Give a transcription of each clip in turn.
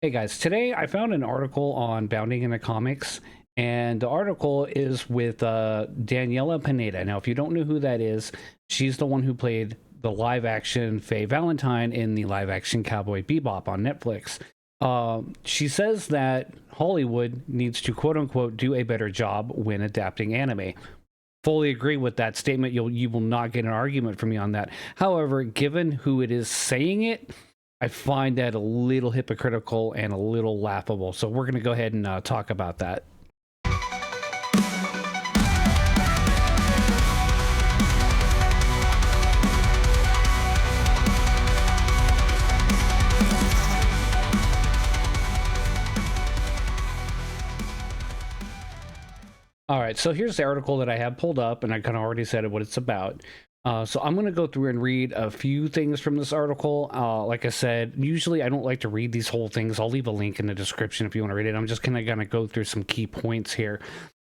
Hey guys, today I found an article on bounding into comics, and the article is with Daniella Pineda. Now, if you don't know who that is, she's the one who played the live action Faye Valentine in the live action Cowboy Bebop on Netflix. She says that Hollywood needs to quote unquote do a better job when adapting anime. Fully agree with that statement. You will not get an argument from me on that. However, given who it is saying it, I find that a little hypocritical and a little laughable. So we're going to go ahead and talk about that. All right, so here's the article that I have pulled up, and I kind of already said what it's about. So I'm going to go through and read a few things from this article. Like I said, usually I don't like to read these whole things. I'll leave a link in the description if you want to read it. I'm just kind of going to go through some key points here.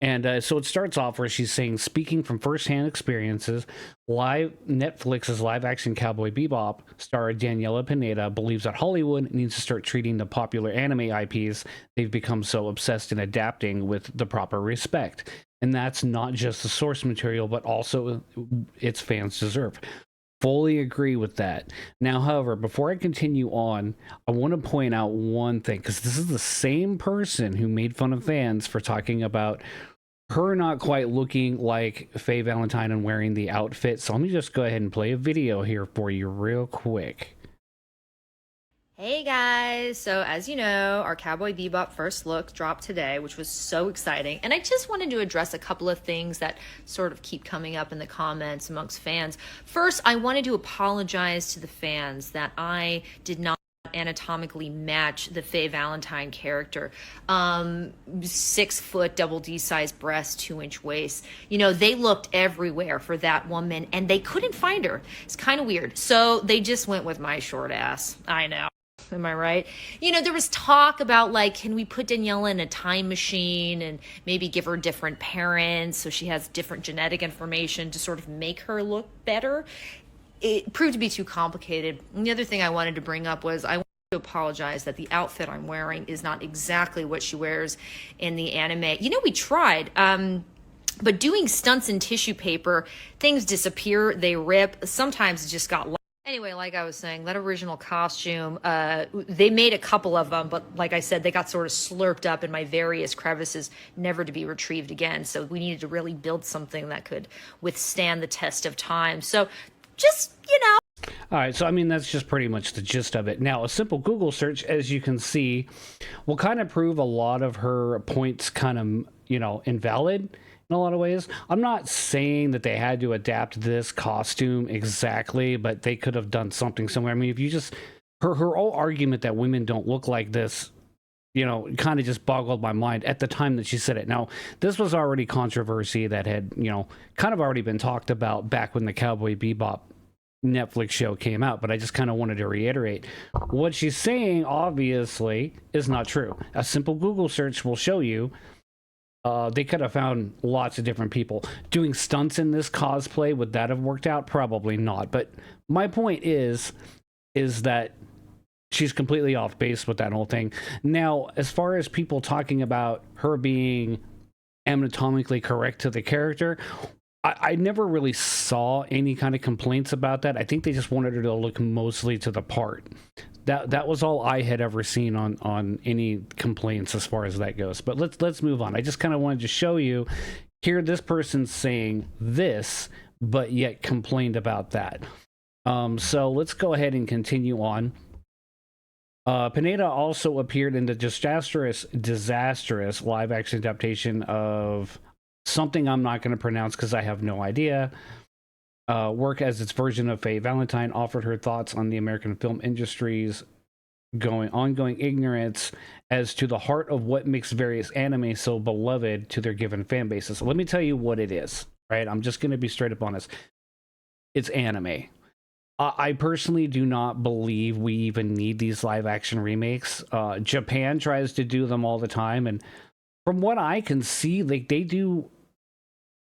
And so it starts off where she's saying, speaking from firsthand experiences, Netflix's live-action Cowboy Bebop star Daniella Pineda believes that Hollywood needs to start treating the popular anime IPs they've become so obsessed in adapting with the proper respect. And that's not just the source material, but also its fans deserve. Fully agree with that. Now, however, before I continue on, I want to point out one thing, because this is the same person who made fun of fans for talking about her not quite looking like Faye Valentine and wearing the outfit. So let me just go ahead and play a video here for you real quick. Hey guys! So, as you know, our Cowboy Bebop first look dropped today, which was so exciting. And I just wanted to address a couple of things that sort of keep coming up in the comments amongst fans. First, I wanted to apologize to the fans that I did not anatomically match the Faye Valentine character. 6 foot, double D size breast, 2-inch waist. You know, they looked everywhere for that woman and they couldn't find her. It's kind of weird. So they just went with my short ass. I know. Am I right? You know, there was talk about like, can we put Daniela in a time machine and maybe give her different parents so she has different genetic information to sort of make her look better? It proved to be too complicated. And the other thing I wanted to bring up was I want to apologize that the outfit I'm wearing is not exactly what she wears in the anime. You know, we tried. But doing stunts in tissue paper, things disappear, they rip. Sometimes it just got lost. Anyway, like I was saying, that original costume, they made a couple of them, but like I said, they got sort of slurped up in my various crevices, never to be retrieved again. So we needed to really build something that could withstand the test of time. So just, you know. All right, so I mean, that's just pretty much the gist of it. Now, a simple Google search, as you can see, will kind of prove a lot of her points kind of, invalid in a lot of ways. I'm not saying that they had to adapt this costume exactly, but they could have done something similar. I mean, if you just, her whole argument that women don't look like this, kind of just boggled my mind at the time that she said it. Now, this was already controversy that had, kind of already been talked about back when the Cowboy Bebop Netflix show came out, but I just kind of wanted to reiterate what she's saying obviously is not true. A simple Google search will show you they could have found lots of different people doing stunts in this cosplay. Would that have worked out? Probably not. But my point is that she's completely off base with that whole thing. Now, as far as people talking about her being anatomically correct to the character, I never really saw any kind of complaints about that. I think they just wanted her to look mostly to the part. That was all I had ever seen on any complaints as far as that goes. But let's move on. I just kind of wanted to show you here this person's saying this, but yet complained about that. So let's go ahead and continue on. Pineda also appeared in the disastrous live action adaptation of something I'm not going to pronounce because I have no idea. Work as its version of Faye Valentine, offered her thoughts on the American film industry's ongoing ignorance as to the heart of what makes various anime so beloved to their given fan bases. So let me tell you what it is, right? I'm just going to be straight up honest. It's anime. I personally do not believe we even need these live action remakes. Japan tries to do them all the time, and from what I can see, like they do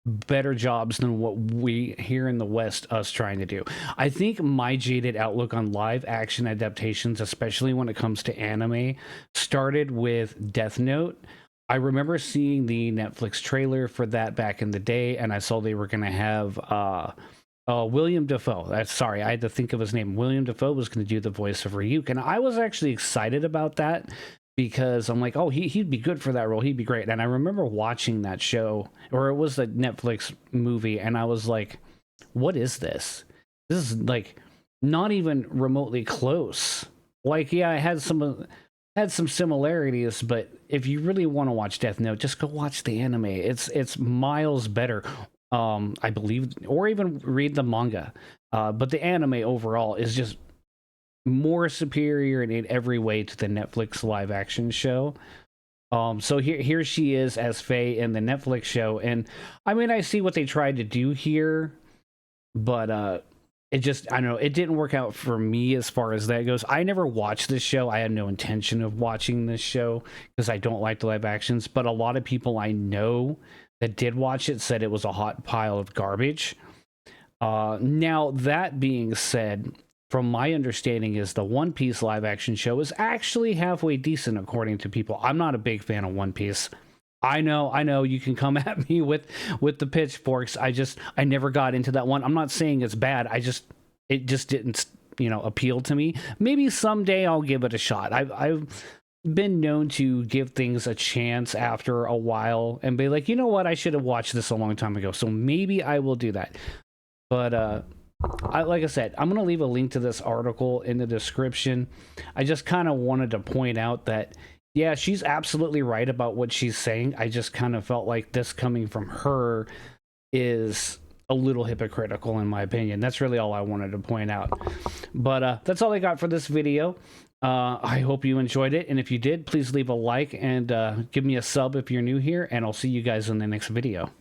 better jobs than what we here in the West us trying to do. I think my jaded outlook on live action adaptations, especially when it comes to anime, started with Death Note. I remember seeing the Netflix trailer for that back in the day, and I saw they were going to have William Dafoe. Sorry, I had to think of his name. William Dafoe was going to do the voice of Ryuk, and I was actually excited about that because I'm like, oh, he'd be good for that role. He'd be great. And I remember watching that show, or it was a Netflix movie, and I was like, what is this? This is like not even remotely close. Like, yeah, I had some similarities, but if you really want to watch Death Note, just go watch the anime. It's miles better, I believe, or even read the manga. But the anime overall is just more superior in every way to the Netflix live action show. So here she is as Faye in the Netflix show, and I mean, I see what they tried to do here, but it just, I don't know, it didn't work out for me as far as that goes. I never watched this show. I had no intention of watching this show because I don't like the live actions, but a lot of people I know that did watch it said it was a hot pile of garbage. Now, that being said, from my understanding is the One Piece live action show is actually halfway decent according to people. I'm not a big fan of One Piece. I know you can come at me with the pitchforks. I never got into that one. I'm not saying it's bad. It just didn't, appeal to me. Maybe someday I'll give it a shot. I've been known to give things a chance after a while and be like, you know what, I should have watched this a long time ago. So maybe I will do that. But like I said, I'm going to leave a link to this article in the description. I just kind of wanted to point out that, yeah, she's absolutely right about what she's saying. I just kind of felt like this coming from her is a little hypocritical, in my opinion. That's really all I wanted to point out. But that's all I got for this video. I hope you enjoyed it. And if you did, please leave a like and give me a sub if you're new here. And I'll see you guys in the next video.